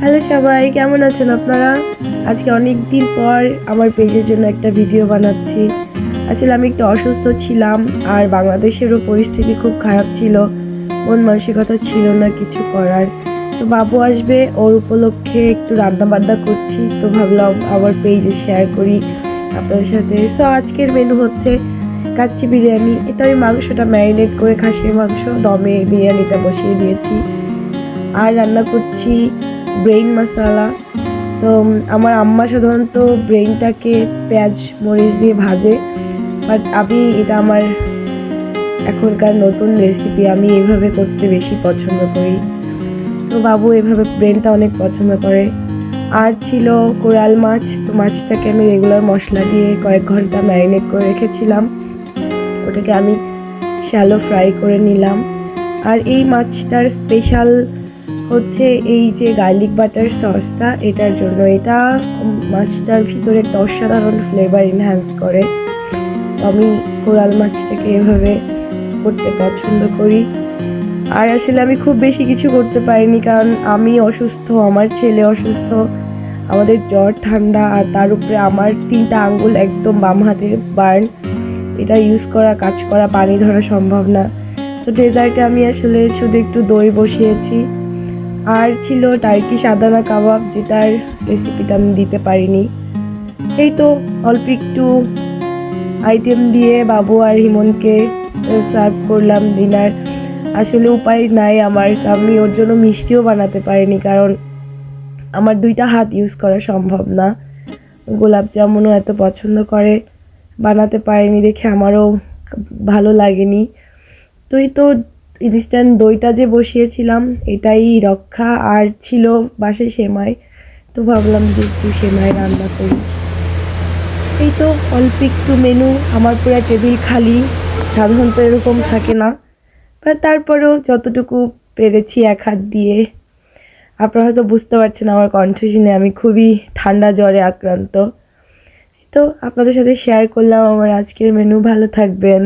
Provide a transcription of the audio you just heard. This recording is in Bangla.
হ্যালো সবাই, কেমন আছেন আপনারা? আজকে অনেক দিন পর আমার পেজের জন্য একটা ভিডিও বানাচ্ছি। আসলে আমি একটু অসুস্থ ছিলাম আর বাংলাদেশেরও পরিস্থিতি খুব খারাপ ছিল, মন মানসিকতা ছিল না কিছু করার। তো বাবু আসবে, ওর উপলক্ষে একটু রান্না বান্না করছি, তো ভাবলাম আমার পেজে শেয়ার করি আপনাদের সাথে। সো আজকের মেনু হচ্ছে কাচ্চি বিরিয়ানি। এটা আমি মাংসটা ম্যারিনেট করে, খাসির মাংস দমে বিরিয়ানিটা বসিয়ে দিয়েছি। আর রান্না করছি ব্রেইন মশলা। তো আমার আম্মা সাধারণত ব্রেইনটাকে পেঁয়াজ মরিচ দিয়ে ভাজে, বাট এটা আমার এখনকার নতুন রেসিপি, আমি এইভাবে করতে বেশি পছন্দ করি। তো বাবু এভাবে ব্রেনটা অনেক পছন্দ করে। আর ছিল কোরাল মাছ, তো মাছটাকে আমি রেগুলার মশলা দিয়ে কয়েক ঘন্টা ম্যারিনেট করে রেখেছিলাম, ওটাকে আমি শ্যালো ফ্রাই করে নিলাম। আর এই মাছটার স্পেশাল হচ্ছে এই যে গার্লিক বাটার সসটা, এটার জন্য এটা মাছটার ভিতরে একটা অসাধারণ ফ্লেভার এনহ্যান্স করে। আমি কোরাল মাছটাকে এভাবে করতে পছন্দ করি। আর আসলে আমি খুব বেশি কিছু করতে পারিনি, কারণ আমি অসুস্থ, আমার ছেলে অসুস্থ, আমাদের জ্বর ঠান্ডা, আর তার উপরে আমার 3টা আঙ্গুল একদম বাম হাতের বার্ন। এটা ইউজ করা, কাজ করা, পানি ধরা সম্ভব না। তো ডেজার্টে আমি আসলে শুধু একটু দই বসিয়েছি। আর ছিল টার্কি সাদানা কাবাব, যেটার রেসিপিটা আমি দিতে পারিনি। এই তো অল্প একটু আইটেম দিয়ে বাবু আর হিমনকে সার্ভ করলাম ডিনার। আসলে উপায় নাই আমার, আমি ওর জন্য মিষ্টিও বানাতে পারিনি, কারণ আমার 2টা হাত ইউজ করা সম্ভব না। গোলাপ জামুনও এত পছন্দ করে, বানাতে পারিনি দেখে আমারও ভালো লাগেনি। তুই তো ইনস্ট্যান্ট দইটা যে বসিয়েছিলাম এটাই রক্ষা। আর ছিল বাসায় সেমাই, তো ভাবলাম যে একটু সেমাই রান্না করি। এই তো অল্প একটু মেনু, আমার পুরো টেবিল খালি, সাধারণত এরকম থাকে না, বাট তারপরেও যতটুকু পেরেছি এক হাত দিয়ে। আপনারা হয়তো বুঝতে পারছেন আমার কণ্ঠ শুনে, আমি খুবই ঠান্ডা জ্বরে আক্রান্ত। তো আপনাদের সাথে শেয়ার করলাম আমার আজকের মেনু। ভালো থাকবেন।